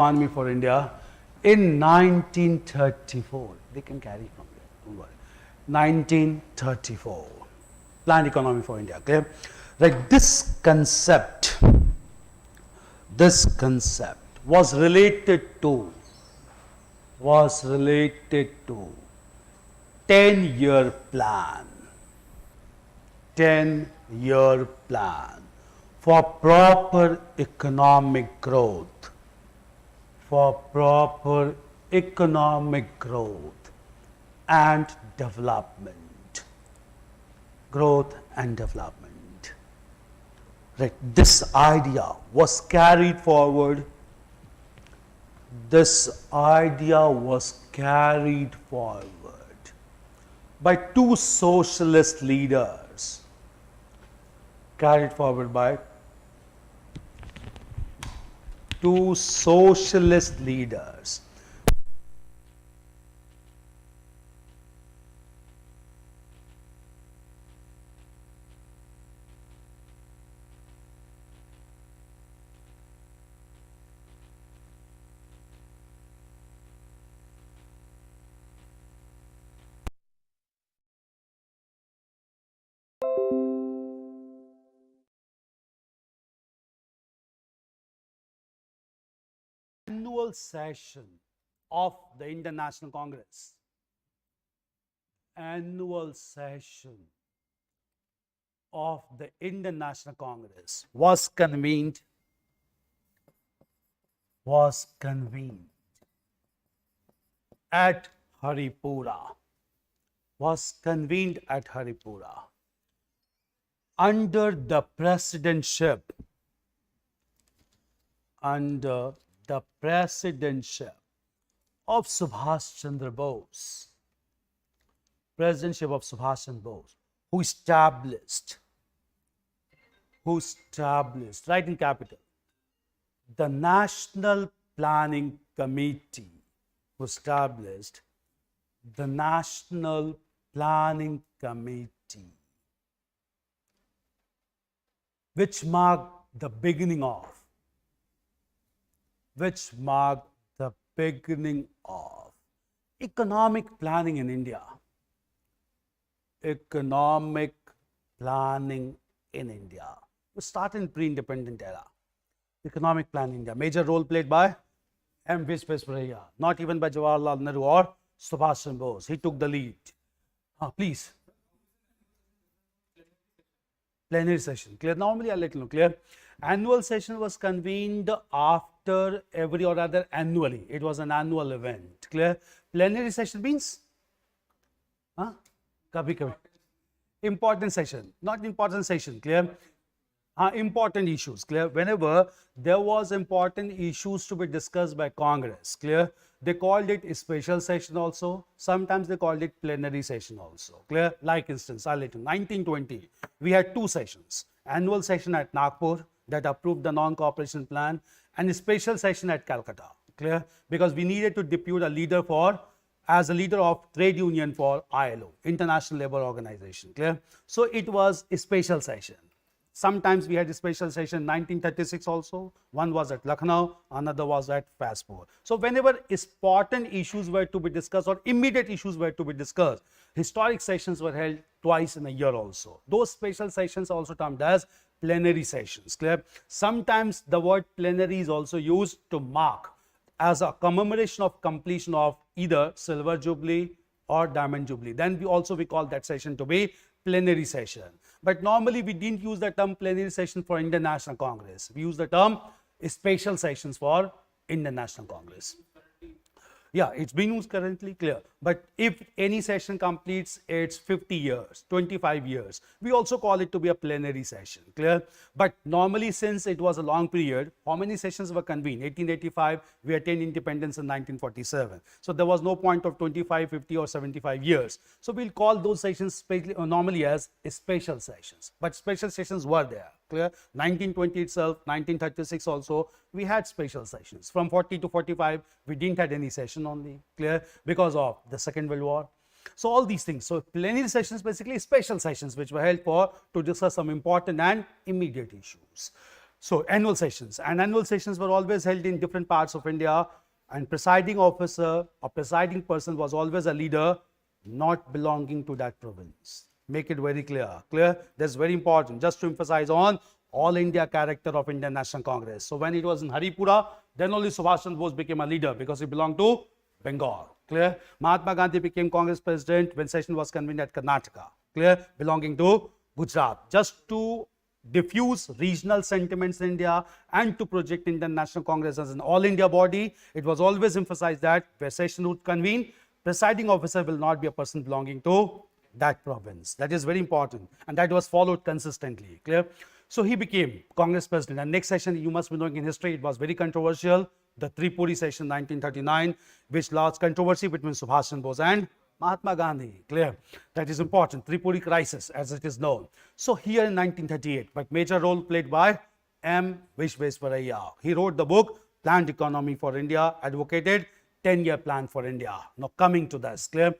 Economy for India in 1934. They can carry from here, don't worry. 1934. Planned economy for India. Okay, like this concept was related to 10-year plan. 10-year plan for proper economic growth. And development. Right. This idea was carried forward. By two socialist leaders. Annual session of the Indian National Congress. Was convened at Haripura. Under the presidentship of Subhash Chandra Bose, who established, right in capital, the National Planning Committee, which marked the beginning of economic planning in India. We start in pre-independent era. Economic plan in India. Major role played by M. Visvesvaraya, not even by Jawaharlal Nehru or Subhash Chandra Bose. He took the lead. Please. Plenary session. Clear? Normally I'll let you know. Clear? Annual session was convened after every or rather annually. It was an annual event. Clear? Plenary session means? Kabhi. Important session. Not important session. Clear? Important issues. Clear? Whenever there was important issues to be discussed by Congress. Clear? They called it a special session also. Sometimes they called it plenary session also. Clear? Like instance, I'll let you. 1920, we had two sessions. Annual session at Nagpur that approved the non-cooperation plan, and a special session at Calcutta. Clear? Because we needed to depute a leader as a leader of trade union for ILO, International Labour Organization. Clear? So it was a special session. Sometimes we had a special session in 1936 also. One was at Lucknow, another was at Fazpur. So whenever important issues were to be discussed or immediate issues were to be discussed, historic sessions were held twice in a year also. Those special sessions also termed as plenary sessions. Clear? Sometimes the word plenary is also used to mark as a commemoration of completion of either silver jubilee or diamond jubilee. Then we call that session to be plenary session. But normally we didn't use the term plenary session for Indian National Congress. We use the term special sessions for Indian National Congress. Yeah, it's been used currently. Clear? But if any session completes its 50 years, 25 years, we also call it to be a plenary session. Clear? But normally, since it was a long period, how many sessions were convened? 1885, we attained independence in 1947. So there was no point of 25, 50 or 75 years. So we'll call those sessions normally as special sessions. But special sessions were there. Clear? 1920 itself, 1936 also, we had special sessions. From 40 to 45, we didn't had any session only. Clear? Because of the Second World War. So all these things. So plenary sessions, basically special sessions which were held to discuss some important and immediate issues. So annual sessions, and annual sessions were always held in different parts of India, and presiding officer or presiding person was always a leader not belonging to that province. Make it very clear. Clear? That's very important, just to emphasize on all India character of Indian National Congress. So when it was in Haripura, then only Subhash Chandra Bose became a leader because he belonged to Bengal. Clear? Mahatma Gandhi became Congress president when session was convened at Karnataka. Clear? Belonging to Gujarat. Just to diffuse regional sentiments in India and to project Indian National Congress as an all India body, it was always emphasized that where session would convene, presiding officer will not be a person belonging to that province. That is very important, and that was followed consistently. Clear? So he became Congress president, and next session, you must be knowing in history, it was very controversial, the Tripuri session 1939, which launched controversy between Subhash Chandra Bose and Mahatma Gandhi. Clear? That is important. Tripuri crisis, as it is known. So here in 1938, but major role played by M. Vishvesvaraya. He wrote the book Planned Economy for India, advocated 10-year plan for India. Now coming to this, clear?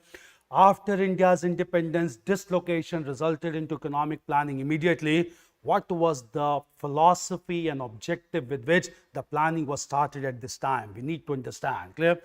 After India's independence, dislocation resulted into economic planning immediately. What was the philosophy and objective with which the planning was started at this time? We need to understand. Clear?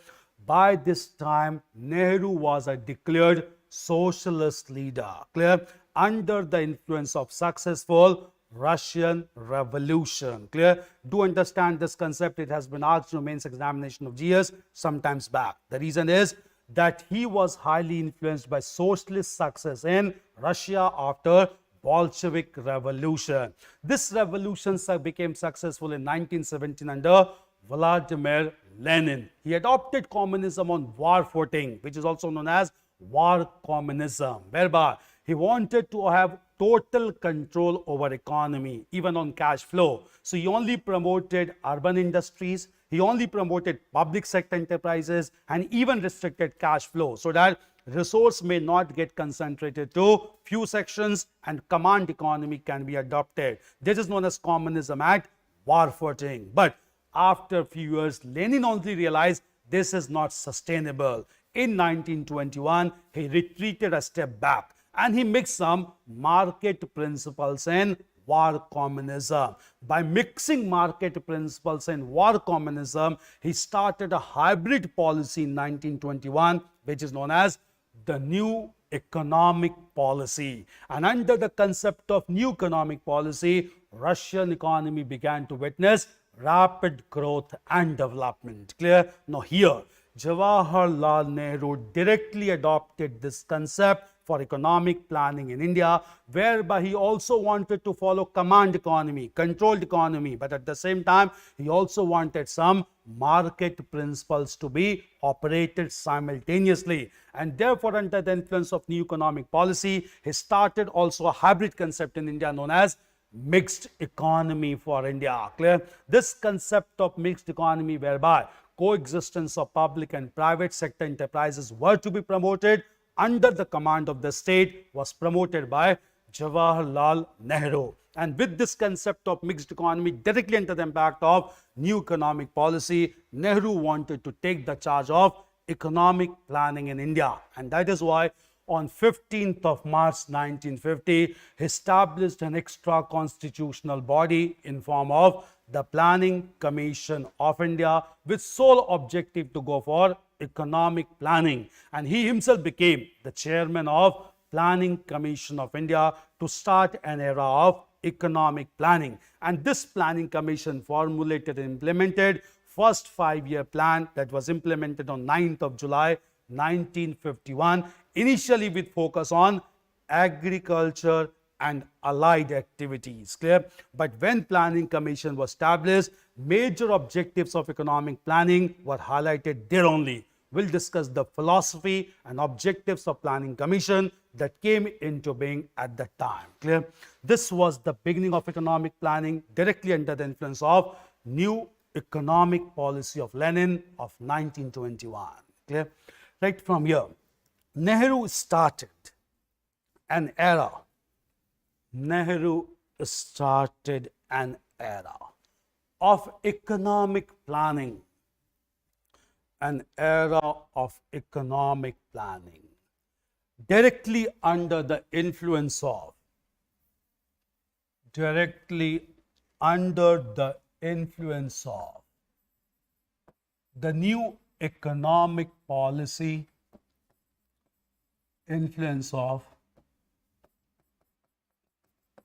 By this time, Nehru was a declared socialist leader. Clear? Under the influence of successful Russian Revolution. Clear? Do understand this concept. It has been asked in mains examination of GS sometimes back. The reason is that he was highly influenced by socialist success in Russia after Bolshevik Revolution. This revolution became successful in 1917 under Vladimir Lenin. He adopted communism on war footing, which is also known as war communism, whereby he wanted to have total control over economy, even on cash flow. So he only promoted urban industries, he only promoted public sector enterprises, and even restricted cash flow so that resource may not get concentrated to few sections and command economy can be adopted. This is known as communism at war footing. But after a few years, Lenin only realized this is not sustainable. In 1921, he retreated a step back and he mixed some market principles in war communism. By mixing market principles and war communism, he started a hybrid policy in 1921, which is known as the new economic policy. And under the concept of new economic policy, Russian economy began to witness rapid growth and development. Clear? Now here, Jawaharlal Nehru directly adopted this concept for economic planning in India, whereby he also wanted to follow command economy, controlled economy, but at the same time, he also wanted some market principles to be operated simultaneously. And therefore, under the influence of new economic policy, he started also a hybrid concept in India known as mixed economy for India. Clear? This concept of mixed economy, whereby coexistence of public and private sector enterprises were to be promoted under the command of the state, was promoted by Jawaharlal Nehru. And with this concept of mixed economy directly under the impact of new economic policy, Nehru wanted to take the charge of economic planning in India. And that is why on 15th of March 1950, he established an extra constitutional body in form of the Planning Commission of India with sole objective to go for economic planning. And he himself became the chairman of Planning Commission of India to start an era of economic planning. And this Planning Commission formulated and implemented first 5-year plan that was implemented on 9th of July 1951, initially with focus on agriculture and allied activities. Clear? But when Planning Commission was established, major objectives of economic planning were highlighted there only. We'll discuss the philosophy and objectives of Planning Commission that came into being at that time. Clear? This was the beginning of economic planning directly under the influence of new economic policy of Lenin of 1921. Clear? Right from here, Nehru started an era. Nehru started an era of economic planning, an era of economic planning, directly under the influence of, directly under the influence of the new economic policy, influence of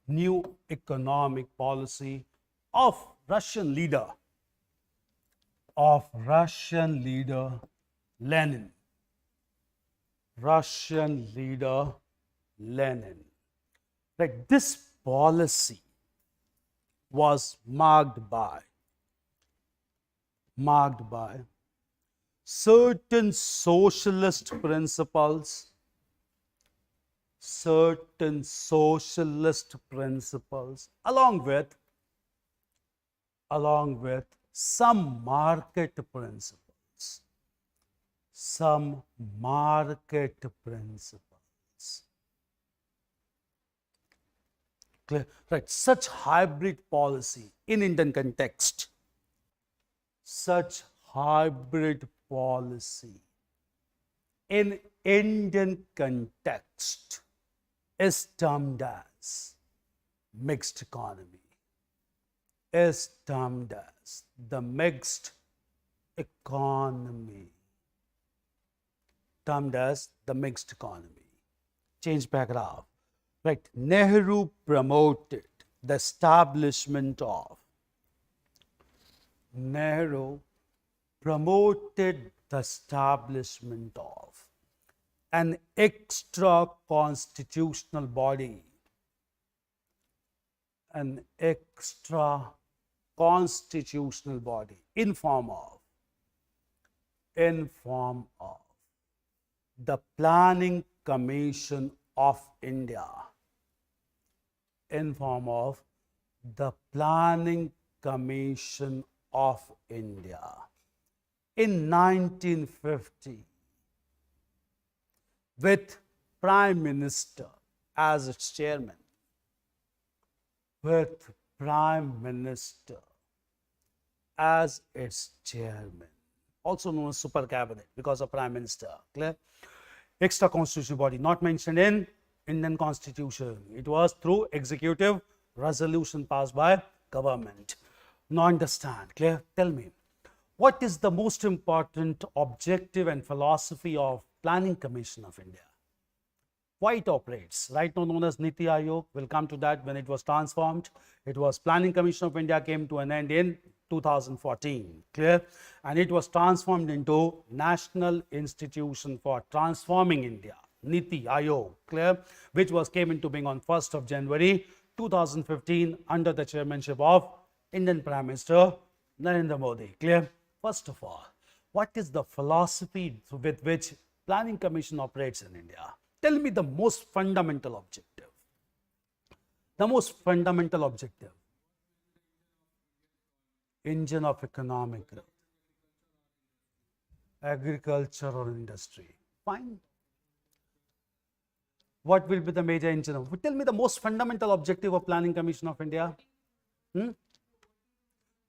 new economic policy of Russian leader Lenin. Russian leader Lenin. Like this policy was marked by certain socialist principles, along with some market principles. Clear? Right. Such hybrid policy in Indian context, is termed as mixed economy. Change paragraph. Right. Nehru promoted the establishment of an extra constitutional body, in form of the Planning Commission of India, in 1950, with Prime Minister as its chairman. Also known as super cabinet because of Prime Minister. Clear? Extra constitutional body not mentioned in Indian Constitution. It was through executive resolution passed by government. Now understand. Clear? Tell me, what is the most important objective and philosophy of Planning Commission of India? Why it operates? Right now known as NITI Aayog. We'll come to that when it was transformed. It was Planning Commission of India came to an end in 2014. Clear? And it was transformed into National Institution for Transforming India, NITI Aayog. Clear? Which came into being on 1st of January 2015 under the chairmanship of Indian Prime Minister Narendra Modi. Clear? First of all, what is the philosophy with which Planning Commission operates in India? Tell me the most fundamental objective. Engine of economic growth. Agriculture or industry. Fine. What will be the major engine of? Tell me the most fundamental objective of Planning Commission of India.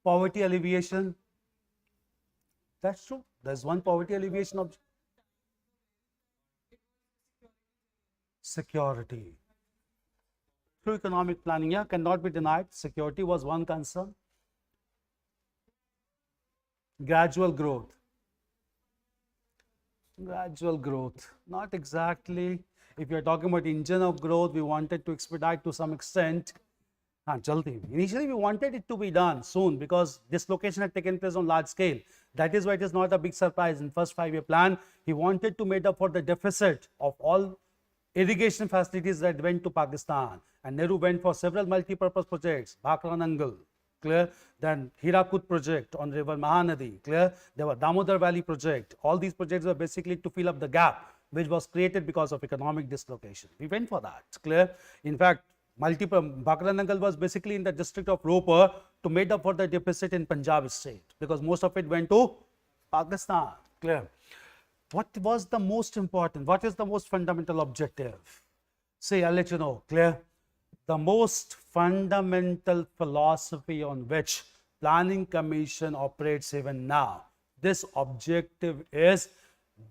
Poverty alleviation. That's true. There's one poverty alleviation objective. Security. Through economic planning, cannot be denied. Security was one concern. Gradual growth. Not exactly. If you are talking about engine of growth, we wanted to expedite to some extent. Initially, we wanted it to be done soon because dislocation had taken place on large scale. That is why it is not a big surprise. In first 5-year plan, he wanted to make up for the deficit of all irrigation facilities that went to Pakistan. And Nehru went for several multi-purpose projects, Bhakra Nangal, clear? Then Hirakud project on river Mahanadi, clear? There were Damodar Valley project. All these projects were basically to fill up the gap which was created because of economic dislocation. We went for that, clear? In fact, Bhakra Nangal was basically in the district of Ropar to make up for the deficit in Punjab state because most of it went to Pakistan, clear? What was the most important? What is the most fundamental objective? Say, I'll let you know, clear? The most fundamental philosophy on which Planning Commission operates even now. This objective is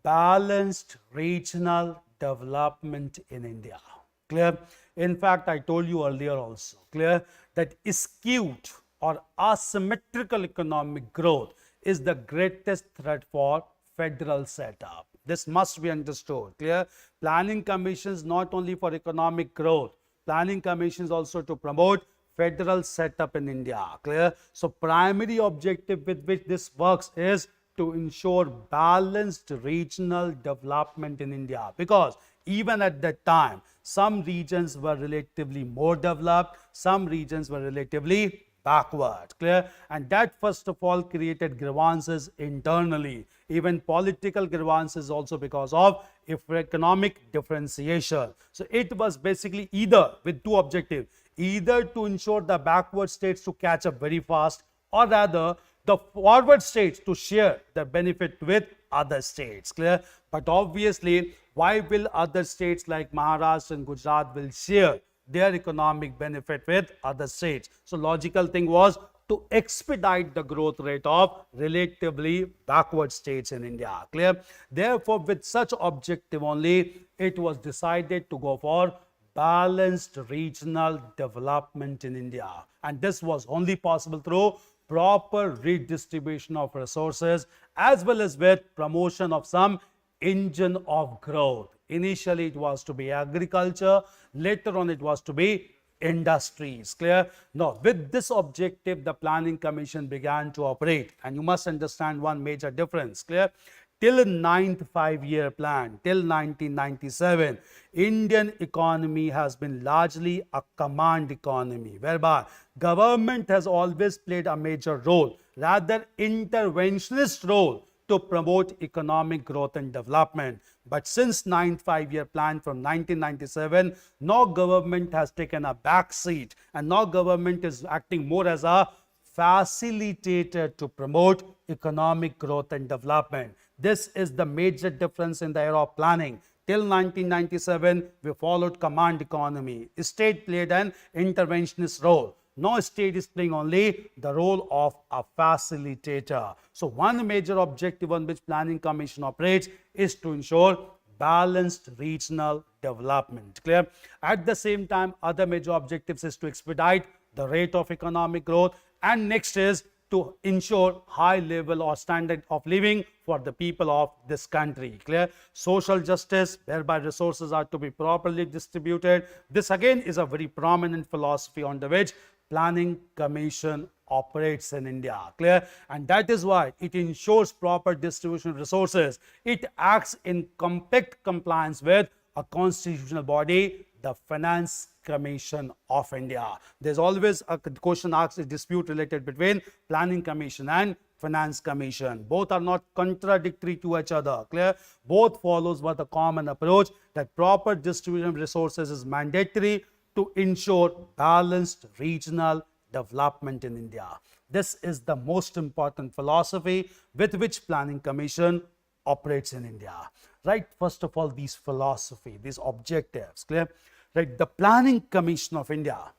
balanced regional development in India. Clear? In fact, I told you earlier also, clear, that skewed or asymmetrical economic growth is the greatest threat for federal setup. This must be understood. Clear? Planning commissions not only for economic growth, planning commissions also to promote federal setup in India. Clear? So primary objective with which this works is to ensure balanced regional development in India, because even at that time some regions were relatively more developed, some regions were relatively backward. Clear? And that first of all created grievances internally, even political grievances also, because of economic differentiation. So it was basically either with two objectives, either to ensure the backward states to catch up very fast, or rather the forward states to share the benefit with other states. Clear? But obviously, why will other states like Maharashtra and Gujarat will share their economic benefit with other states? So logical thing was to expedite the growth rate of relatively backward states in India. Clear? Therefore, with such objective only, it was decided to go for balanced regional development in India. And this was only possible through proper redistribution of resources, as well as with promotion of some engine of growth. Initially, it was to be agriculture. Later on, it was to be industries. Clear? Now, with this objective, the Planning Commission began to operate. And you must understand one major difference. Clear? Till 9th five-year plan, till 1997, Indian economy has been largely a command economy, whereby government has always played a major role, rather interventionist role, to promote economic growth and development. But since 9th five-year plan from 1997, now government has taken a back seat, and now government is acting more as a facilitator to promote economic growth and development. This is the major difference in the era of planning. Till 1997, we followed command economy. State played an interventionist role. Now state is playing only the role of a facilitator. So one major objective on which Planning Commission operates is to ensure balanced regional development. Clear? At the same time, other major objectives is to expedite the rate of economic growth, and next is to ensure high level or standard of living for the people of this country. Clear? Social justice, whereby resources are to be properly distributed. This again is a very prominent philosophy under which Planning Commission operates in India. Clear? And that is why it ensures proper distribution of resources. It acts in complete compliance with a constitutional body, the Finance Commission of India. There's always a question asked, a dispute related between Planning Commission and Finance Commission. Both are not contradictory to each other. Clear? Both follows what the common approach, that proper distribution of resources is mandatory to ensure balanced regional development in India. This is the most important philosophy with which Planning Commission operates in India. Right? First of all, these philosophy, these objectives. Clear? Right? The Planning Commission of India,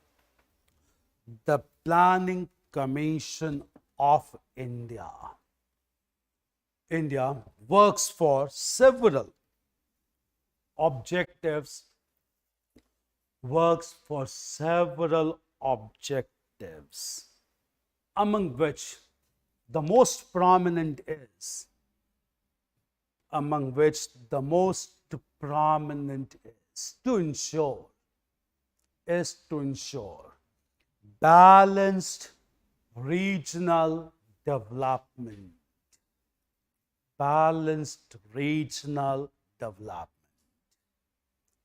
the Planning Commission of India works for several objectives, among which the most prominent is, to ensure balanced regional development.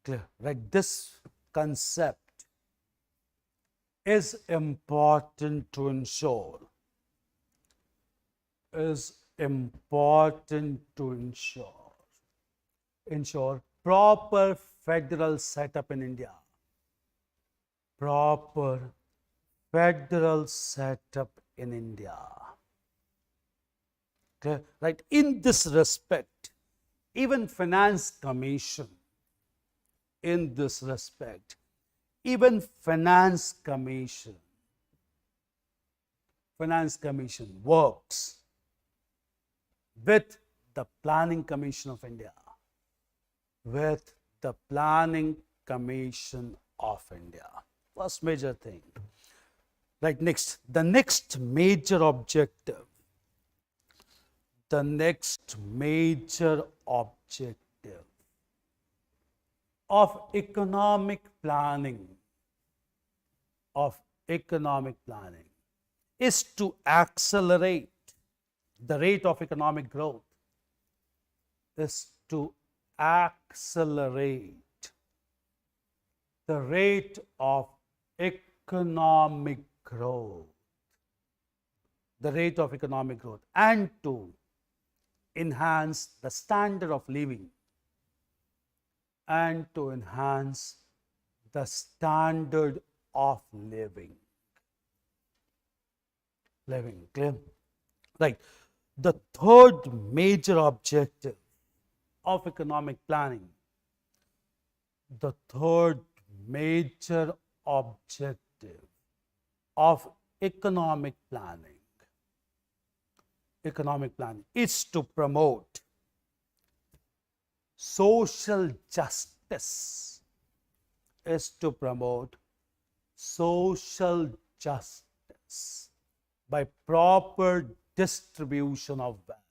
Clear? Right? This concept is important to ensure. Ensure proper federal setup in India. Okay? Right? In this respect, even Finance Commission works with the Planning Commission of India. First major thing, Right, next, the next major objective of economic planning is to accelerate the rate of economic growth, is to accelerate the rate of economic growth, and to enhance the standard of living, clear? Right. The third major objective of economic planning, is to promote social justice, by proper distribution of wealth.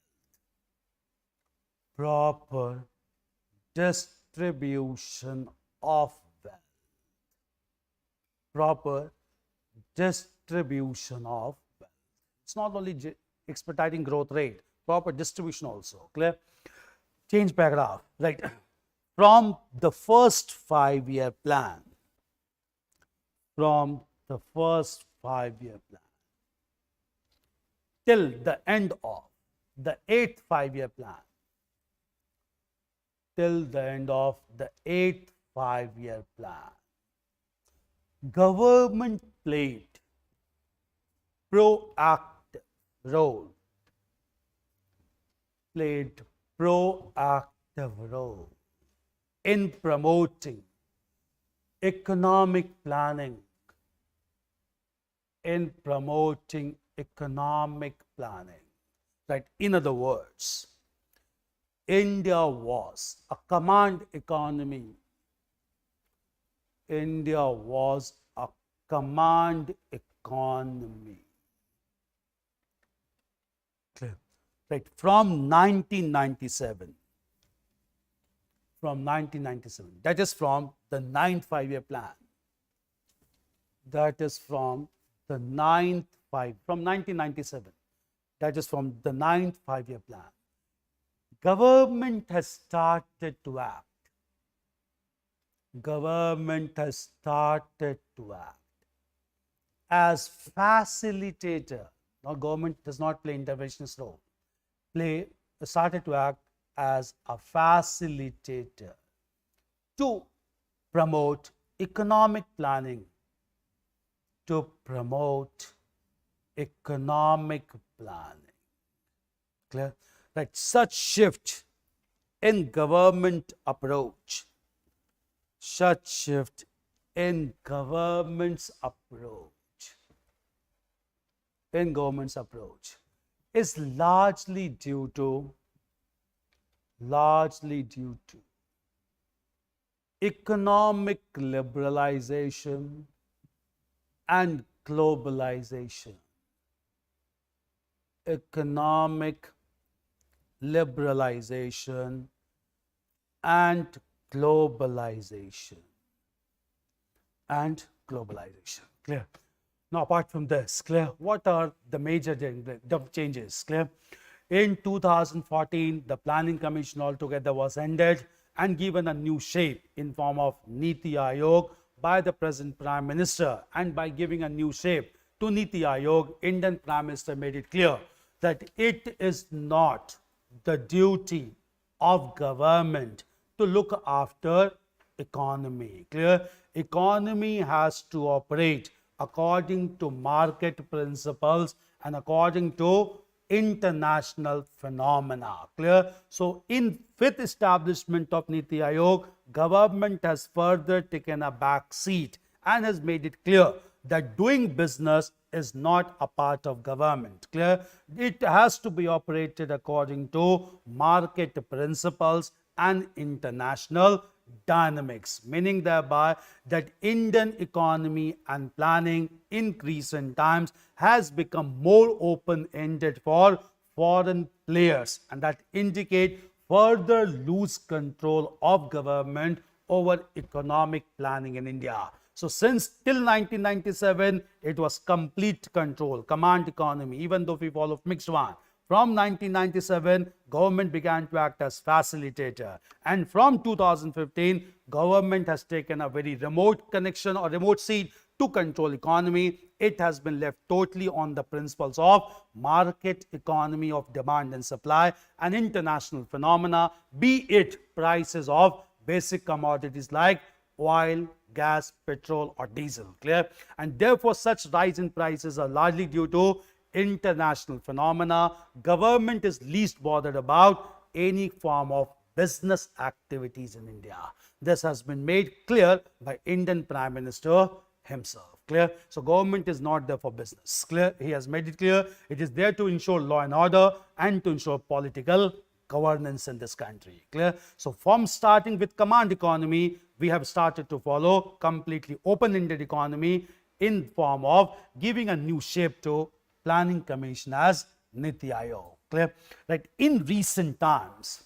It's not only expediting growth rate, proper distribution also. Clear? Change paragraph. Right. From the first 5-year plan, till the end of the 8th 5-year plan, government played proactive role in promoting economic planning, right? In other words, India was a command economy. Clear? Right. From 1997, that is from the 9th 5-year plan. From 1997, that is from the 9th 5-year plan. Government has started to act as facilitator. Now, government does not play interventionist role. Started to act as a facilitator to promote economic planning. Clear? Right. Such shift in government approach, is largely due to economic liberalization and globalization. Clear? Now, apart from this, clear, what are the major changes? Clear? In 2014, the Planning Commission altogether was ended and given a new shape in form of NITI Aayog by the present Prime Minister. And by giving a new shape to NITI Aayog, Indian Prime Minister made it clear that it is not the duty of government to look after economy. Clear? Economy has to operate according to market principles and according to international phenomena. Clear? So, in 5th establishment of NITI Aayog, government has further taken a back seat and has made it clear that doing business is not a part of government. Clear? It has to be operated according to market principles and international dynamics, meaning thereby that Indian economy and planning in recent times has become more open-ended for foreign players, and that indicate further loose control of government over economic planning in India. So since till 1997, it was complete control, command economy, even though we follow mixed one. From 1997, government began to act as facilitator. And from 2015, government has taken a very remote connection or remote seat to control economy. It has been left totally on the principles of market economy of demand and supply and international phenomena, be it prices of basic commodities like oil, gas, petrol or diesel. Clear? And therefore, such rise in prices are largely due to international phenomena. Government is least bothered about any form of business activities in India. This has been made clear by Indian Prime Minister himself. Clear? So government is not there for business. Clear? He has made it clear. It is there to ensure law and order and to ensure political governance in this country. Clear? So from starting with command economy, we have started to follow completely open-ended economy in form of giving a new shape to planning commission as NITI Aayog. Clear? Right? In recent times,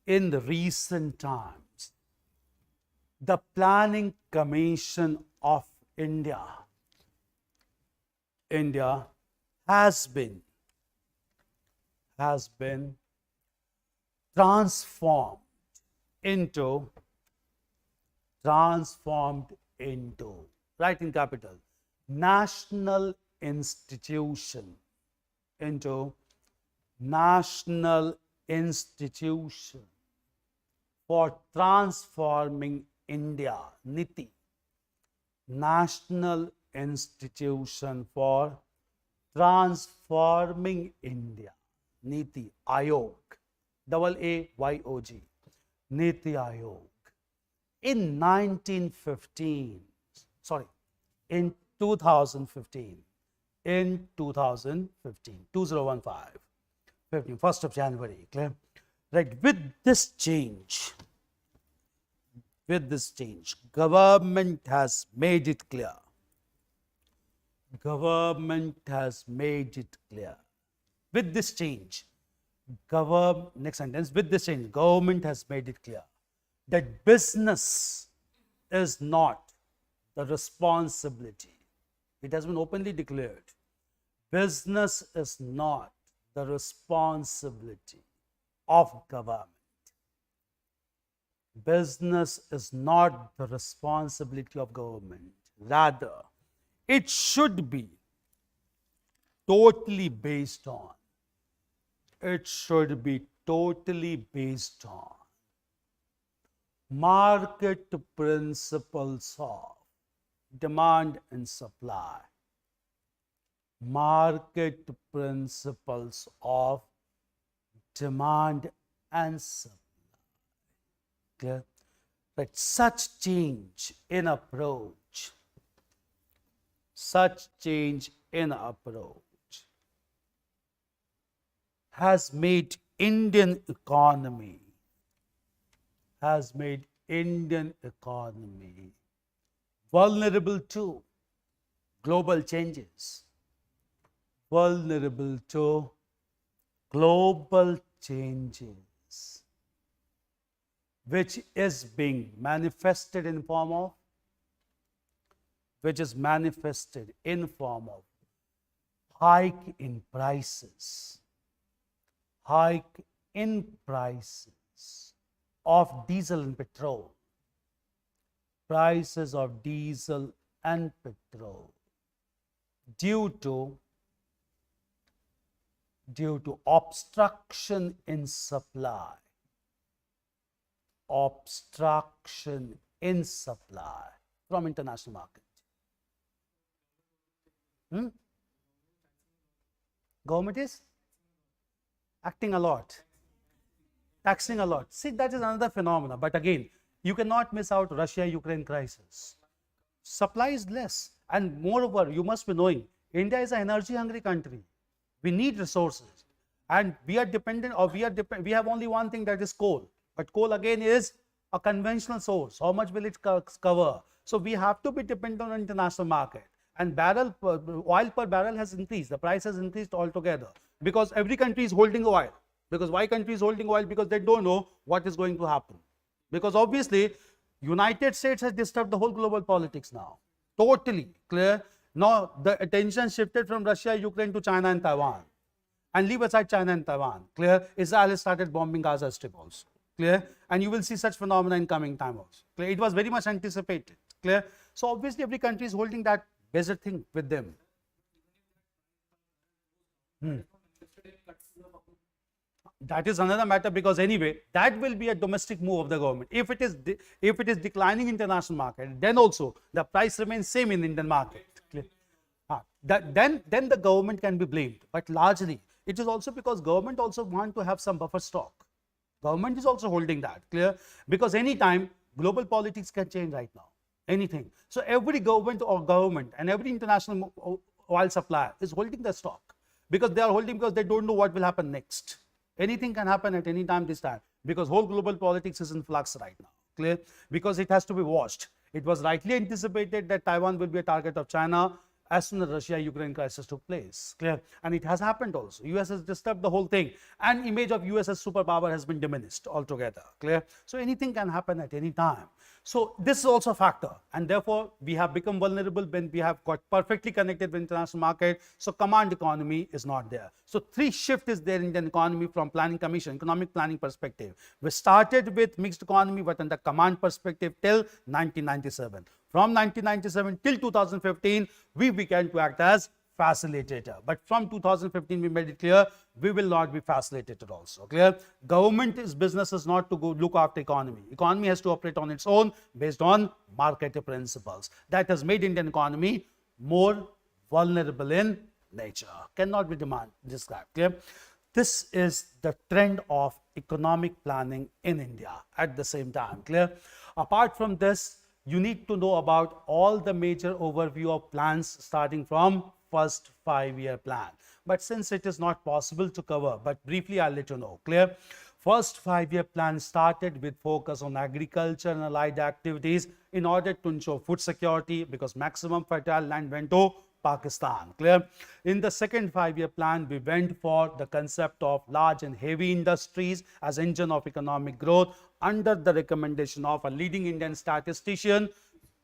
the planning commission of India has been transformed into, right in capital, national institution, into national institution for transforming India, NITI, National Institution for Transforming India, NITI Aayog, AAYOG, NITI Aayog. In 2015, in 2015, 2015, 1st of January, clear? Right, with this change, government has made it clear. With this change, government has made it clear that business is not the responsibility. It has been openly declared. Business is not the responsibility of government. Business is not the responsibility of government. Rather, it should be totally based on market principles of demand and supply. Market principles of demand and supply. Clear? But such change in approach has made Indian economy vulnerable to global changes, which is being manifested in form of hike in prices of diesel and petrol, due to obstruction in supply from international market. Government is acting a lot, taxing a lot. See, that is another phenomena. But again, you cannot miss out Russia-Ukraine crisis. Supply is less. And moreover, you must be knowing, India is an energy-hungry country. We need resources. And we are dependent, we have only one thing, that is coal. But coal again is a conventional source, how much will it cover? So we have to be dependent on international market. And oil per barrel has increased. The price has increased altogether because every country is holding oil. Because why country is holding oil? Because they don't know what is going to happen. Because obviously, United States has disturbed the whole global politics now. Totally clear. Now the attention shifted from Russia, Ukraine to China and Taiwan. And leave aside China and Taiwan. Clear. Israel has started bombing Gaza Strip also. Clear. And you will see such phenomena in coming time also. Clear. It was very much anticipated. Clear. So obviously every country is holding that basic thing with them. That is another matter, because anyway, that will be a domestic move of the government. If it is declining international market, then also the price remains same in Indian market. Clear? Then the government can be blamed. But largely, it is also because government also want to have some buffer stock. Government is also holding that. Clear? Because anytime global politics can change right now. Anything. So every government and every international oil supplier is holding the stock, because they are holding because they don't know what will happen next. Anything can happen at any time this time, because whole global politics is in flux right now. Clear? Because it has to be watched. It was rightly anticipated that Taiwan will be a target of China as soon as Russia-Ukraine crisis took place. Clear? And it has happened also. US has disturbed the whole thing, and image of US as superpower has been diminished altogether. Clear? So anything can happen at any time. So this is also a factor, and therefore we have become vulnerable when we have got perfectly connected with international market. So command economy is not there. So three shift is there in Indian economy from planning commission, economic planning perspective. We started with mixed economy, but under command perspective till 1997. From 1997 till 2015, we began to act as facilitator. But from 2015, we made it clear we will not be facilitated also. Clear? Government's business is not to go look after economy. Economy has to operate on its own based on market principles. That has made Indian economy more vulnerable in nature. Cannot be described. Clear? This is the trend of economic planning in India at the same time. Clear? Apart from this, you need to know about all the major overview of plans starting from first 5-year plan. But since it is not possible to cover, but briefly I'll let you know. Clear? First 5-year plan started with focus on agriculture and allied activities in order to ensure food security, because maximum fertile land went to Pakistan. Clear? In the second 5-year plan, we went for the concept of large and heavy industries as engine of economic growth under the recommendation of a leading Indian statistician,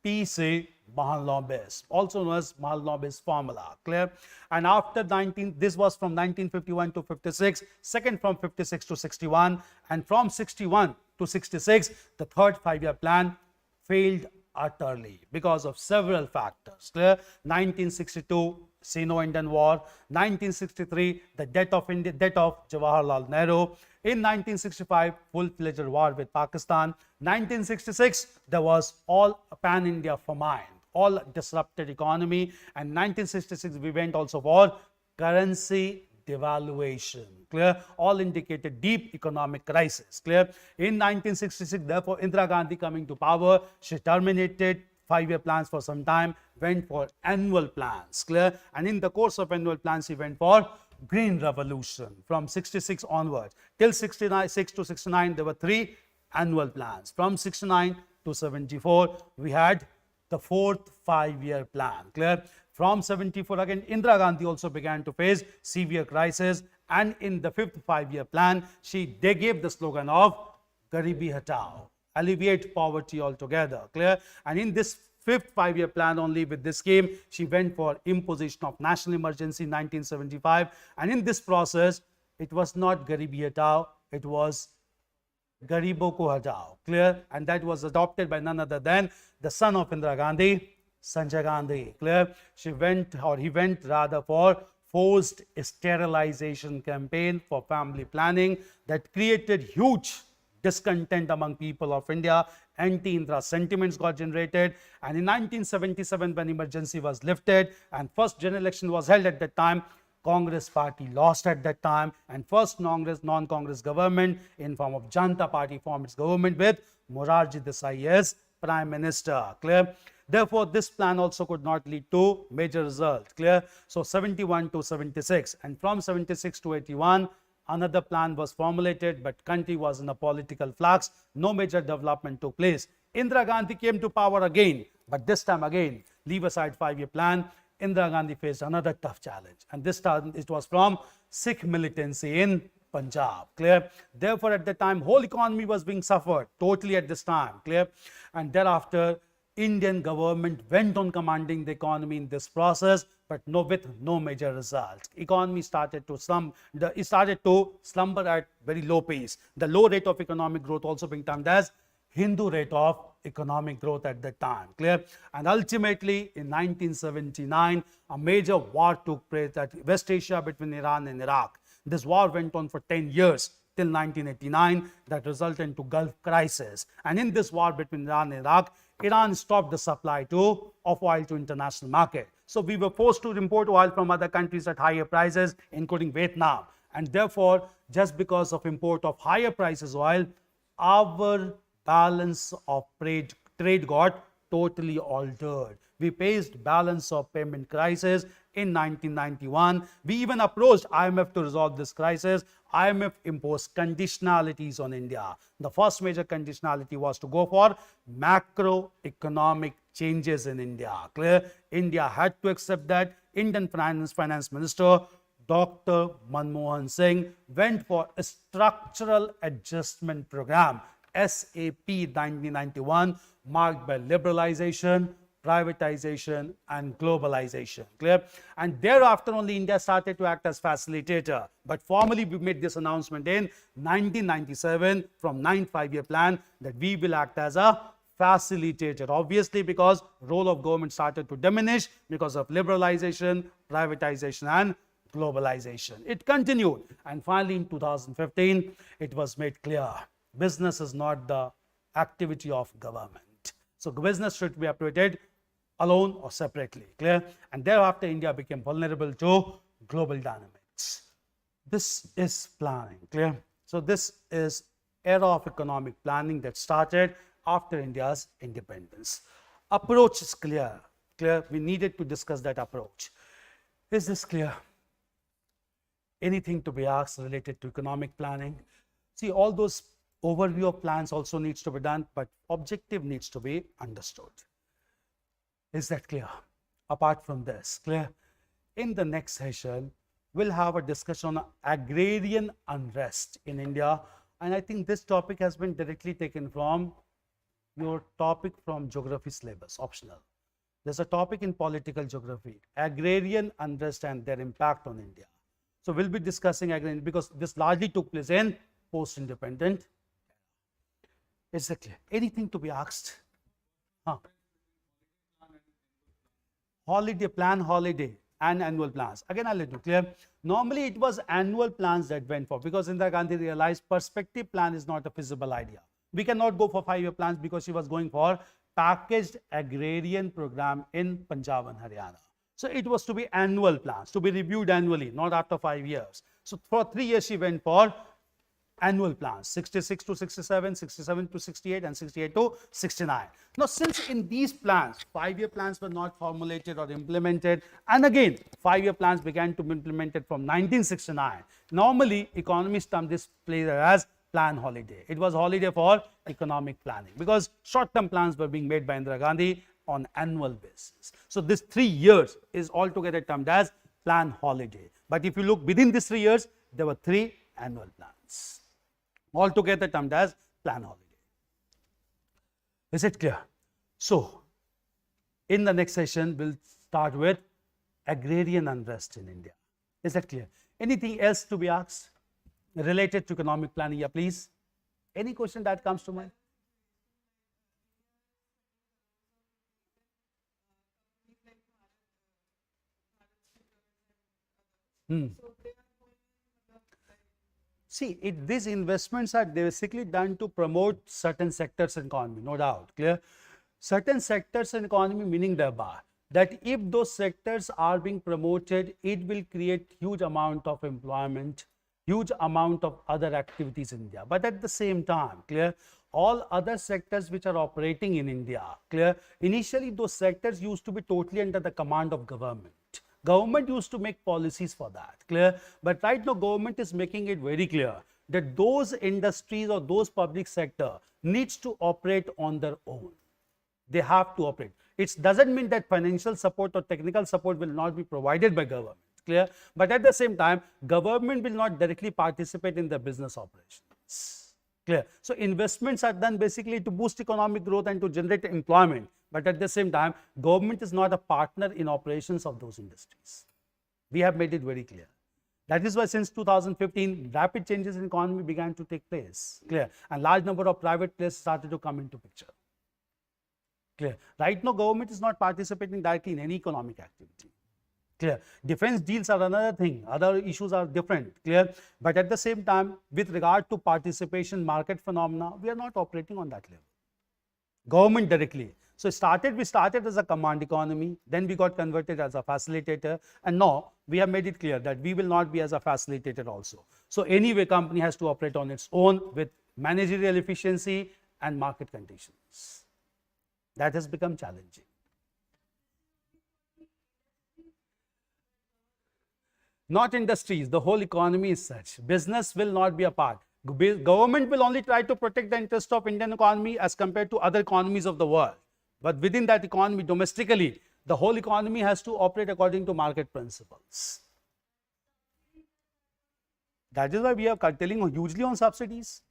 P.C. Mahalanobis, also known as Mahalanobis formula. Clear? And after this was from 1951 to 56, second from 56 to 61, and from 61 to 66, the third 5-year plan failed utterly because of several factors. Clear? 1962, Sino-Indian War. 1963, the death of Jawaharlal Nehru. In 1965, full-fledged war with Pakistan. 1966, there was all pan-India famine, all disrupted economy. And 1966, we went also for currency devaluation. Clear? All indicated deep economic crisis. Clear? In 1966, therefore, Indira Gandhi coming to power, she terminated 5-year plans for some time, went for annual plans. Clear? And in the course of annual plans, she went for Green Revolution from 66 onwards. Till 66 to 69, there were 3 annual plans. From 69 to 74, we had the fourth 5-year plan. Clear? From 74, again, Indira Gandhi also began to face severe crisis. And in the fifth 5-year plan, they gave the slogan of Garibi Hatao, alleviate poverty altogether. Clear? And in this fifth 5-year plan only, with this scheme, she went for imposition of national emergency in 1975. And in this process, it was not Garibi Hatao, it was Garibo ko Hatao. Clear? And that was adopted by none other than the son of Indira Gandhi, Sanjay Gandhi. Clear? He went rather for forced sterilization campaign for family planning that created huge discontent among people of India. Anti-Indira sentiments got generated. And in 1977, when emergency was lifted and first general election was held at that time, Congress party lost at that time, and first non-Congress government in form of Janata Party formed its government with Morarji Desai as Prime Minister. Clear? Therefore, this plan also could not lead to major result. Clear? So 71 to 76, and from 76 to 81, another plan was formulated, but country was in a political flux. No major development took place. Indira Gandhi came to power again, but this time again, leave aside 5-year plan, Indira Gandhi faced another tough challenge, and this time it was from Sikh militancy in Punjab. Clear? Therefore, at the time, whole economy was being suffered totally at this time. Clear? And thereafter, Indian government went on commanding the economy in this process, but with no major results. Economy started to slumber at very low pace. The low rate of economic growth also being termed as Hindu rate of economic growth at that time. Clear? And ultimately, in 1979, a major war took place at West Asia between Iran and Iraq. This war went on for 10 years till 1989, that resulted into Gulf crisis. And in this war between Iran and Iraq, Iran stopped the supply of oil to international market. So we were forced to import oil from other countries at higher prices, including Vietnam. And therefore, just because of import of higher prices oil, our balance of trade got totally altered. We faced balance of payment crisis in 1991. We even approached IMF to resolve this crisis. IMF imposed conditionalities on India. The first major conditionality was to go for macroeconomic changes in India. Clear? India had to accept that. Indian finance minister Dr. Manmohan Singh went for a structural adjustment program, SAP 1991, marked by liberalization, privatization and globalization. Clear? And thereafter only India started to act as facilitator. But formally we made this announcement in 1997 from 9th 5-year plan that we will act as a facilitator. Obviously, because role of government started to diminish because of liberalization, privatization and globalization. It continued, and finally in 2015 it was made clear business is not the activity of government. So business should be operated alone or separately. Clear? And thereafter India became vulnerable to global dynamics. This is planning. Clear? So this is era of economic planning that started after India's independence. Approach is clear. Clear? We needed to discuss that approach. Is this clear? Anything to be asked related to economic planning? See, all those overview of plans also needs to be done, but objective needs to be understood. Is that clear? Apart from this, clear? In the next session, we'll have a discussion on agrarian unrest in India, and I think this topic has been directly taken from your topic from geography syllabus, optional. There's a topic in political geography, agrarian unrest and their impact on India. So we'll be discussing agrarian because this largely took place in post-independent. Is that clear? Anything to be asked? Holiday plan, holiday and annual plans. Again, I'll let you clear. Normally, it was annual plans that went for, because Indira Gandhi realized perspective plan is not a feasible idea. We cannot go for 5-year plans because she was going for packaged agrarian program in Punjab and Haryana. So it was to be annual plans, to be reviewed annually, not after 5 years. So for 3 years, she went for annual plans, 66 to 67, 67 to 68 and 68 to 69. Now, since in these plans, 5-year plans were not formulated or implemented, and again, 5-year plans began to be implemented from 1969. Normally, economists term this place as plan holiday. It was holiday for economic planning because short-term plans were being made by Indira Gandhi on annual basis. So this 3 years is altogether termed as plan holiday. But if you look within these 3 years, there were 3 annual plans. Altogether termed as plan holiday. Is it clear? So, in the next session, we'll start with agrarian unrest in India. Is that clear? Anything else to be asked related to economic planning? Yeah, please. Any question that comes to mind? See, these investments are basically done to promote certain sectors in economy, no doubt, clear? Certain sectors in economy meaning thereby that if those sectors are being promoted, it will create huge amount of employment, huge amount of other activities in India. But at the same time, clear, all other sectors which are operating in India, clear, initially those sectors used to be totally under the command of government. Government used to make policies for that, clear? But right now government is making it very clear that those industries or those public sector needs to operate on their own. They have to operate. It doesn't mean that financial support or technical support will not be provided by government, clear? But at the same time, government will not directly participate in the business operations, clear? So investments are done basically to boost economic growth and to generate employment. But at the same time, government is not a partner in operations of those industries. We have made it very clear. That is why since 2015, rapid changes in economy began to take place, clear? And large number of private players started to come into picture, clear? Right now, government is not participating directly in any economic activity, clear? Defense deals are another thing, other issues are different, clear? But at the same time, with regard to participation, market phenomena, we are not operating on that level. Government directly. So we started as a command economy, then we got converted as a facilitator, and now we have made it clear that we will not be as a facilitator also. So anyway, company has to operate on its own with managerial efficiency and market conditions. That has become challenging. Not industries, the whole economy is such. Business will not be a part. Government will only try to protect the interest of Indian economy as compared to other economies of the world. But within that economy, domestically, the whole economy has to operate according to market principles. That is why we are curtailing hugely on subsidies.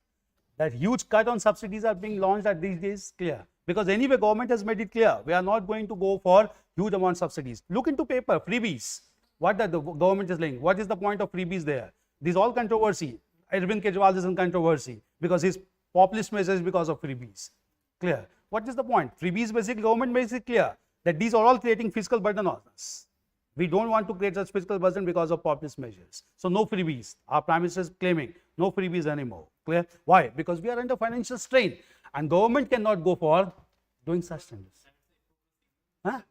That huge cut on subsidies are being launched at these days, clear. Because anyway, government has made it clear, we are not going to go for huge amount of subsidies. Look into paper, freebies. What the government is saying, what is the point of freebies there? This is all controversy. Arvind Kejriwal is in controversy because his populist measures because of freebies, clear. What is the point? Freebies basically, government makes it clear that these are all creating fiscal burden on us. We don't want to create such fiscal burden because of populist measures. So no freebies. Our Prime Minister is claiming no freebies anymore. Clear? Why? Because we are under financial strain and government cannot go for doing such things. Huh?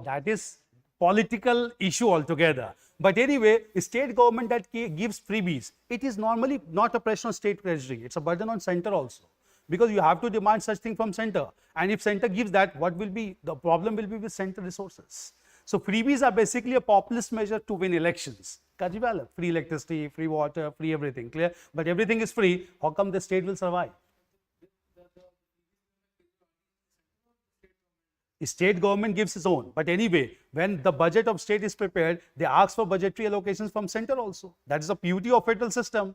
That is political issue altogether. But anyway, state government that gives freebies, it is normally not a pressure on state treasury. It's a burden on center also. Because you have to demand such thing from center. And if center gives that, what will be, the problem will be with center resources. So freebies are basically a populist measure to win elections. Free electricity, free water, free everything, clear? But everything is free, how come the state will survive? State government gives its own. But anyway, when the budget of state is prepared, they ask for budgetary allocations from center also. That is the beauty of federal system.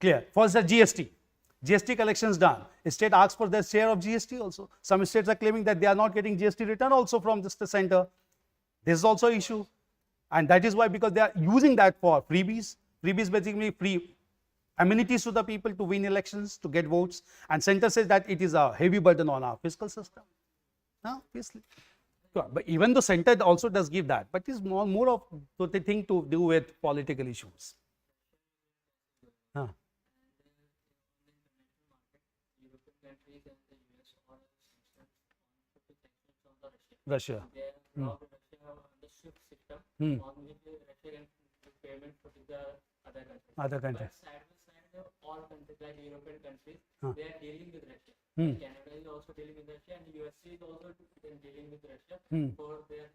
Clear? First, the GST. GST collections done. State asks for their share of GST also. Some states are claiming that they are not getting GST return also from the center. This is also an issue. And that is why, because they are using that for freebies. Freebies basically free amenities to the people to win elections, to get votes. And center says that it is a heavy burden on our fiscal system. No, obviously. But even though center also does give that, but it's more of the thing to do with political issues. Huh. Russia. Other countries. All countries like European countries, they are dealing with Russia. Canada is also dealing with Russia, and UPSC is also dealing with Russia for their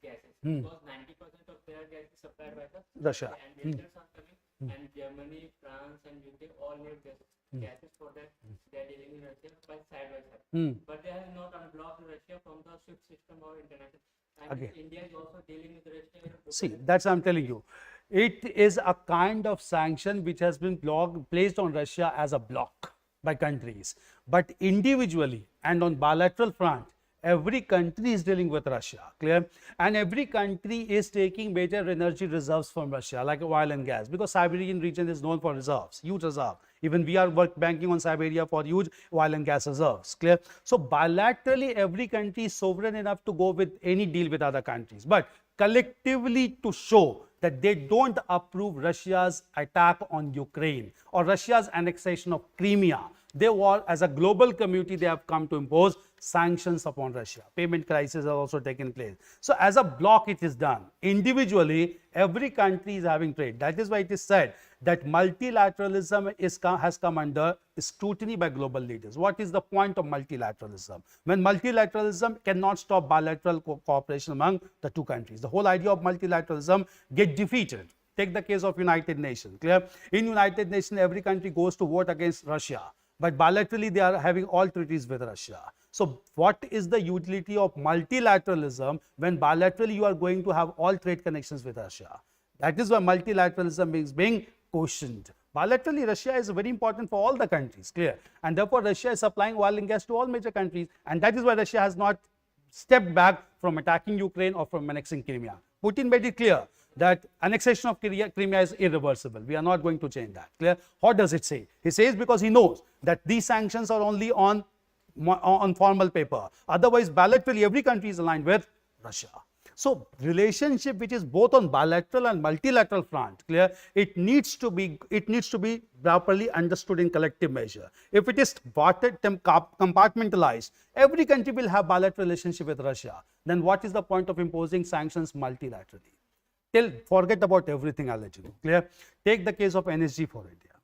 gases. Because 90% of their gas is supplied by the Russia. And winters are coming, and Germany, France, and UK all need gases for that. They are dealing with Russia by side by side. But they have not unblocked Russia from the SWIFT system or international. And India is also dealing with Russia. See, that's what I'm telling you. It is a kind of sanction which has been placed on Russia as a block by countries. But individually and on bilateral front, every country is dealing with Russia, clear? And every country is taking major energy reserves from Russia, like oil and gas, because Siberian region is known for reserves, huge reserve. Even we are banking on Siberia for huge oil and gas reserves, clear? So bilaterally, every country is sovereign enough to go with any deal with other countries. But collectively to show that they don't approve Russia's attack on Ukraine or Russia's annexation of Crimea, they were, as a global community, they have come to impose sanctions upon Russia. Payment crisis has also taken place. So as a bloc it is done. Individually, every country is having trade. That is why it is said that multilateralism has come under scrutiny by global leaders. What is the point of multilateralism? When multilateralism cannot stop bilateral cooperation among the two countries. The whole idea of multilateralism get defeated. Take the case of United Nations. Clear? In United Nations, every country goes to vote against Russia. But bilaterally, they are having all treaties with Russia. So what is the utility of multilateralism when bilaterally you are going to have all trade connections with Russia? That is why multilateralism is being questioned. Bilaterally, Russia is very important for all the countries, clear? And therefore, Russia is supplying oil and gas to all major countries. And that is why Russia has not stepped back from attacking Ukraine or from annexing Crimea. Putin made it clear that annexation of Crimea is irreversible. We are not going to change that. Clear? What does it say? He says because he knows that these sanctions are only on formal paper. Otherwise, bilaterally, every country is aligned with Russia. So, relationship which is both on bilateral and multilateral front, clear? It needs to be properly understood in collective measure. If it is compartmentalized, every country will have bilateral relationship with Russia. Then what is the point of imposing sanctions multilaterally? Forget about everything, I'll let you know. Clear? Take the case of energy for India.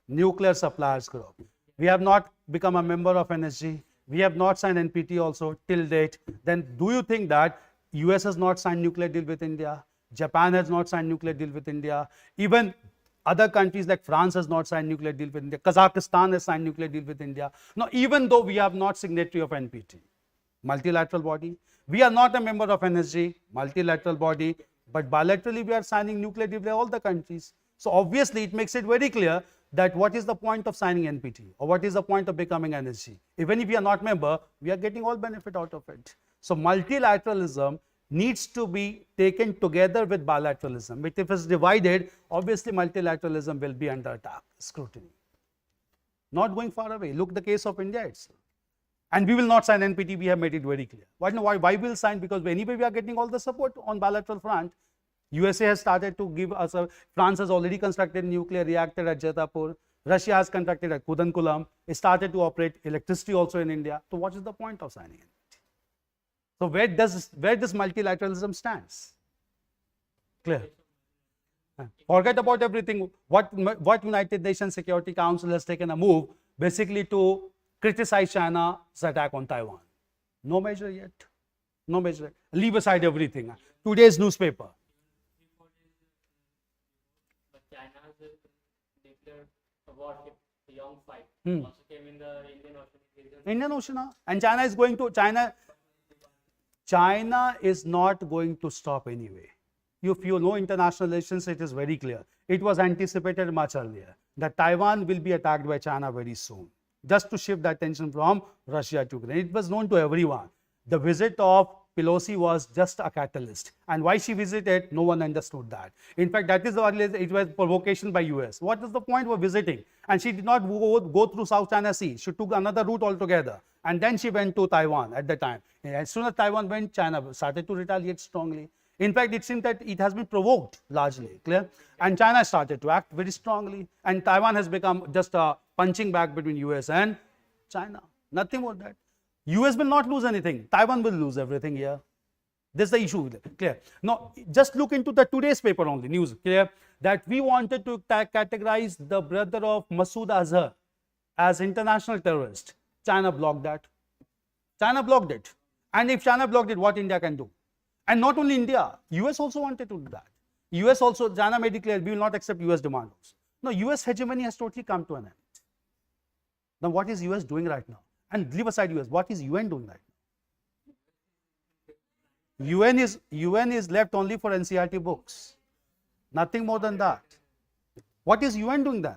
Nuclear suppliers group. We have not become a member of NSG. We have not signed NPT also till date. Then do you think that US has not signed nuclear deal with India? Japan has not signed nuclear deal with India. Even other countries like France has not signed nuclear deal with India. Kazakhstan has signed nuclear deal with India. Now, even though we have not signatory of NPT, multilateral body, we are not a member of NSG, multilateral body, but bilaterally we are signing nuclear deal with all the countries. So obviously it makes it very clear that what is the point of signing NPT or what is the point of becoming NSG. Even if we are not member, we are getting all benefit out of it. So multilateralism needs to be taken together with bilateralism. But if it's divided, obviously multilateralism will be under attack, scrutiny. Not going far away. Look the case of India itself. And we will not sign NPT, we have made it very clear. Why will sign? Because anyway we are getting all the support on bilateral front. USA has started to give us France has already constructed a nuclear reactor at Jetapur. Russia has constructed at Kudankulam. It started to operate electricity also in India. So what is the point of signing NPT? So where does multilateralism stands? Clear? Forget about everything. What United Nations Security Council has taken a move basically to criticize China's attack on Taiwan. No measure yet. No measure. Leave aside everything. Today's newspaper. But China has declared a warship, Yong-5, also came in the Indian Ocean. Indian Ocean. And China is going to, China is not going to stop anyway. If you know international relations, it is very clear. It was anticipated much earlier that Taiwan will be attacked by China very soon. Just to shift the attention from Russia to Ukraine. It was known to everyone. The visit of Pelosi was just a catalyst. And why she visited, no one understood that. In fact, that is the it was provocation by US. What is the point of visiting? And she did not go through South China Sea. She took another route altogether. And then she went to Taiwan at the time. And as soon as Taiwan went, China started to retaliate strongly. In fact, it seems that it has been provoked largely, clear? And China started to act very strongly. And Taiwan has become just a punching bag between US and China. Nothing more than that. US will not lose anything. Taiwan will lose everything here. This is the issue, clear? Now, just look into the today's paper only, news, clear? That we wanted to categorize the brother of Masood Azhar as international terrorist. China blocked that. China blocked it. And if China blocked it, what India can do? And not only India, US also wanted to do that. US also, China made it clear, we will not accept US demands. No, US hegemony has totally come to an end. Now, what is US doing right now? And leave aside US, what is UN doing right now? UN is left only for NCERT books. Nothing more than that. What is UN doing then?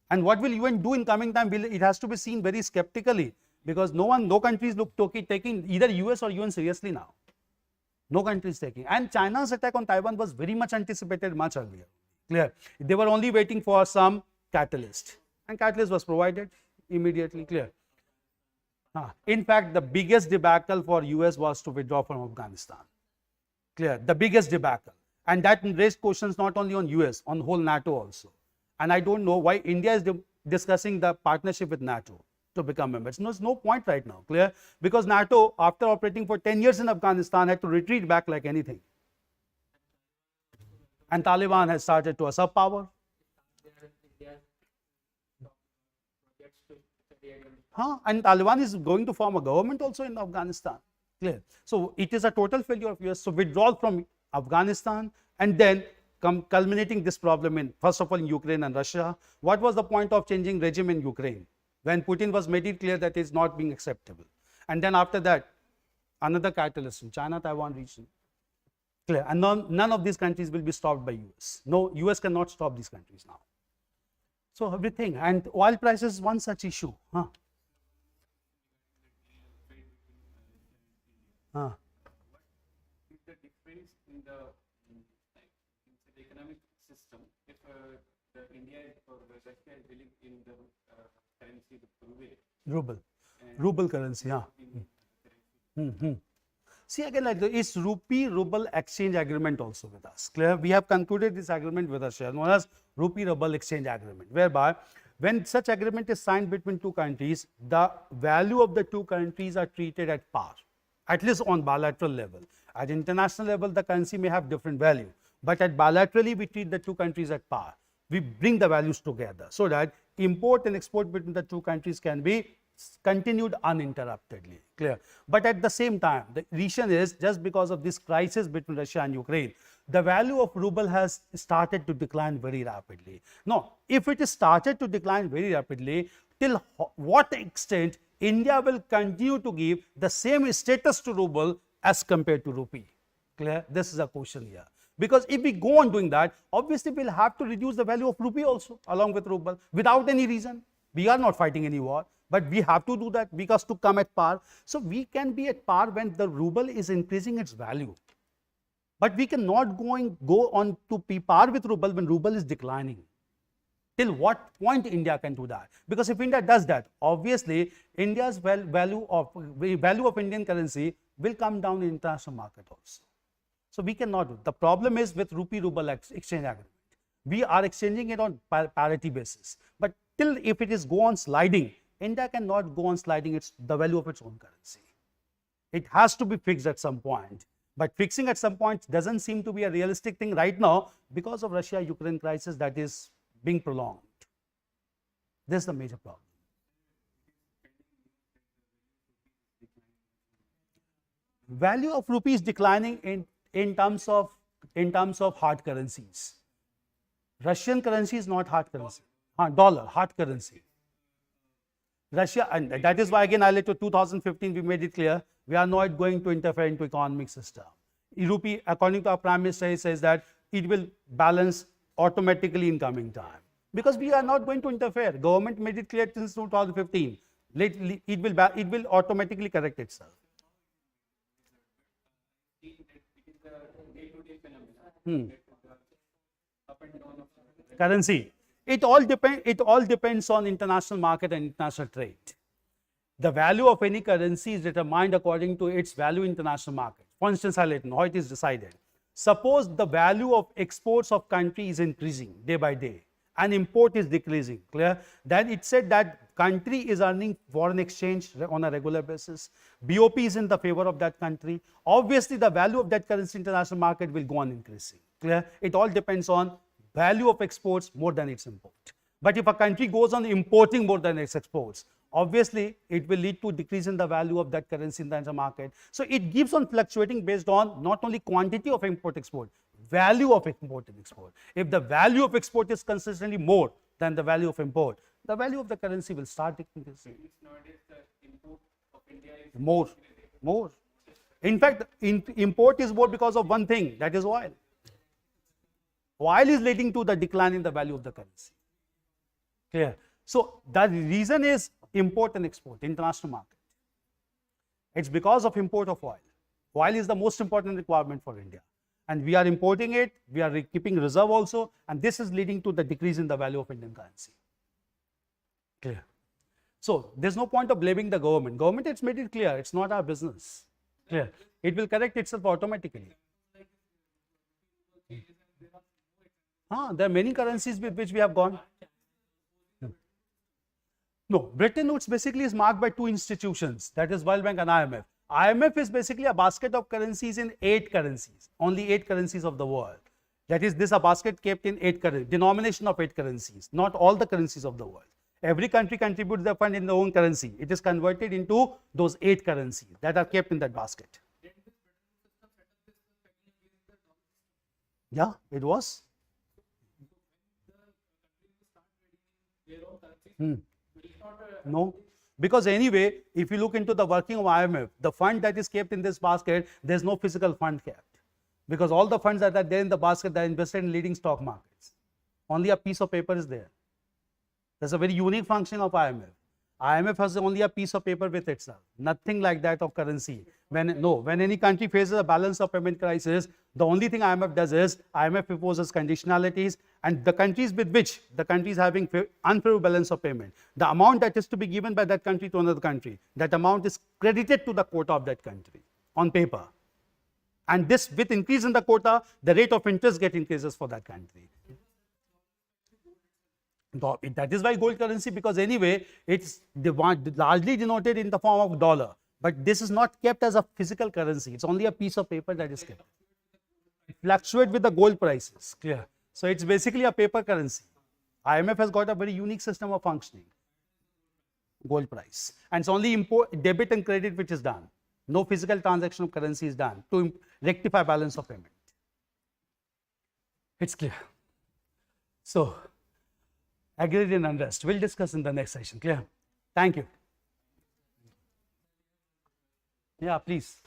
And what will UN do in coming time? It has to be seen very skeptically because no country is taking either US or UN seriously now. No country is taking. And China's attack on Taiwan was very much anticipated much earlier. Clear? They were only waiting for some catalyst. And catalyst was provided immediately. Clear? In fact, the biggest debacle for US was to withdraw from Afghanistan. Clear? The biggest debacle. And that raised questions not only on US, on whole NATO also. And I don't know why India is discussing the partnership with NATO to become members. No, there's no point right now, clear? Because NATO, after operating for 10 years in Afghanistan, had to retreat back like anything. And Taliban has started to usurp power. And Taliban is going to form a government also in Afghanistan. Clear. So it is a total failure of US. So withdrawal from Afghanistan and then culminating this problem in, first of all, in Ukraine and Russia. What was the point of changing regime in Ukraine when Putin was made it clear that it is not being acceptable? And then after that, another catalyst in China-Taiwan region. Clear. And none of these countries will be stopped by US. No, US cannot stop these countries now. So everything, and oil prices is one such issue. Is the difference in the economic system if the India or Russia is dealing in the currency the Ruble currency, See again, like is rupee-ruble exchange agreement also with us. Clear? We have concluded this agreement with Russia, known as rupee-ruble exchange agreement, whereby when such agreement is signed between two countries, the value of the two countries are treated at par, at least on bilateral level. At international level, the currency may have different value, but at bilaterally, we treat the two countries at par. We bring the values together so that import and export between the two countries can be continued uninterruptedly. Clear? But at the same time, the reason is just because of this crisis between Russia and Ukraine, the value of ruble has started to decline very rapidly. Now, if it is started to decline very rapidly, till what extent India will continue to give the same status to ruble as compared to rupee? Clear? This is a question here. Because if we go on doing that, obviously we'll have to reduce the value of rupee also along with ruble without any reason. We are not fighting any war, but we have to do that because to come at par. So we can be at par when the ruble is increasing its value. But we cannot go on to be par with ruble when ruble is declining. Till what point India can do that? Because if India does that, obviously India's value of Indian currency will come down in international market also. So we cannot do. The problem is with rupee-ruble exchange agreement. We are exchanging it on parity basis. But till if it is go on sliding, India cannot go on sliding the value of its own currency. It has to be fixed at some point. But fixing at some point doesn't seem to be a realistic thing right now because of Russia-Ukraine crisis that is being prolonged. This is the major problem. Value of rupee is declining in terms of hard currencies. Russian currency is not hard currency. Dollar, hard currency. Russia, and that is why again I let you 2015 we made it clear we are not going to interfere into economic system. Rupee, according to our Prime Minister, he says that it will balance automatically in coming time. Because we are not going to interfere. Government made it clear since 2015. It will automatically correct itself. Currency. It all depends on international market and international trade. The value of any currency is determined according to its value in international market. For instance, I'll let you know how it is decided. Suppose the value of exports of country is increasing day by day and import is decreasing, clear? Then it said that country is earning foreign exchange on a regular basis. BOP is in the favor of that country. Obviously, the value of that currency in international market will go on increasing, clear? It all depends on value of exports more than its import. But if a country goes on importing more than its exports, obviously it will lead to decrease in the value of that currency in the international market. So it keeps on fluctuating based on not only quantity of import-export, value of import and export. If the value of export is consistently more than the value of import, the value of the currency will start decreasing. Nowadays, the import of India is more. In fact, import is more because of one thing, that is oil. Oil is leading to the decline in the value of the currency. Clear? So the reason is import and export, international market. It's because of import of oil. Oil is the most important requirement for India. And we are importing it, we are keeping reserve also, and this is leading to the decrease in the value of Indian currency. Clear? So there's no point of blaming the government. Government, it's made it clear, it's not our business. Clear? It will correct itself automatically. There are many currencies with which we have gone. No, Bretton Woods basically is marked by two institutions, that is World Bank and IMF. IMF is basically a basket of currencies in 8 currencies, only 8 currencies of the world. That is, this a basket kept in 8 currencies, denomination of 8 currencies, not all the currencies of the world. Every country contributes the fund in their own currency. It is converted into those 8 currencies that are kept in that basket. Yeah, it was. No, because anyway, if you look into the working of IMF, the fund that is kept in this basket, there's no physical fund kept. Because all the funds that are there in the basket, they are invested in leading stock markets. Only a piece of paper is there. That's a very unique function of IMF. IMF has only a piece of paper with itself, nothing like that of currency. When any country faces a balance of payment crisis, the only thing IMF does is IMF proposes conditionalities, and the countries with which the country is having unfavorable balance of payment, the amount that is to be given by that country to another country, that amount is credited to the quota of that country on paper. And this, with increase in the quota, the rate of interest get increases for that country. That is why gold currency, because anyway, it's largely denoted in the form of dollar. But this is not kept as a physical currency. It's only a piece of paper that is kept. It fluctuates with the gold prices. Clear. So it's basically a paper currency. IMF has got a very unique system of functioning. Gold price. And it's only debit and credit which is done. No physical transaction of currency is done to rectify balance of payment. It's clear. So, agrarian unrest. We'll discuss in the next session. Clear? Thank you. Yeah, please.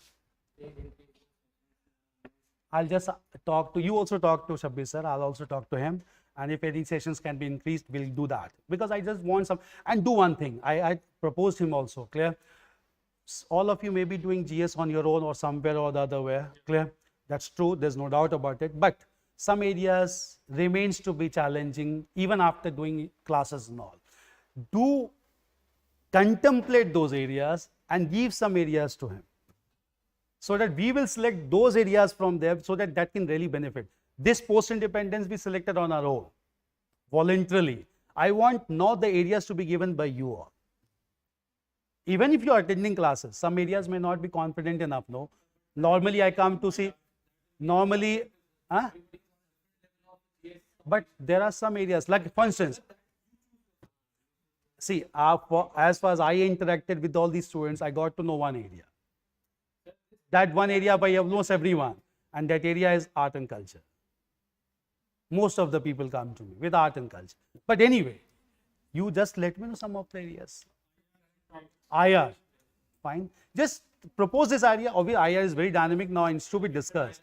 I'll just talk to you. Also talk to Shabbir sir. I'll also talk to him. And if any sessions can be increased, we'll do that. Because I just want some. And do one thing. I proposed him also. Clear? All of you may be doing GS on your own or somewhere or the other way. Clear? That's true. There's no doubt about it. But some areas remains to be challenging even after doing classes and all. Do contemplate those areas and give some areas to him, so that we will select those areas from there, so that that can really benefit. This post-independence we selected on our own, voluntarily. I want not the areas to be given by you all. Even if you are attending classes, some areas may not be confident enough, no? Normally I come to see, but there are some areas, like for instance, see, as far as I interacted with all these students, I got to know one area. That one area by almost everyone, and that area is art and culture. Most of the people come to me with art and culture. But anyway, you just let me know some of the areas. IR, fine. Just propose this area. Obviously, IR is very dynamic now and it's to be discussed.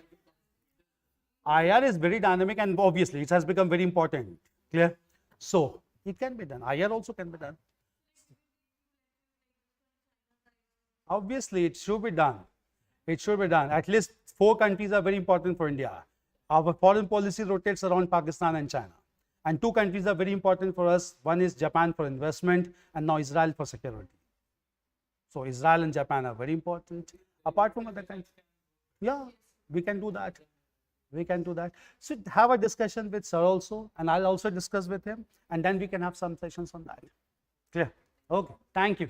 IR is very dynamic and obviously it has become very important. Clear? So, it can be done. IR also can be done. Obviously, it should be done. It should be done. At least 4 countries are very important for India. Our foreign policy rotates around Pakistan and China. And 2 countries are very important for us. One is Japan for investment and now Israel for security. So, Israel and Japan are very important. Apart from other countries, yeah, we can do that. We can do that. So, have a discussion with sir also, and I'll also discuss with him, and then we can have some sessions on that. Clear? Okay. Thank you.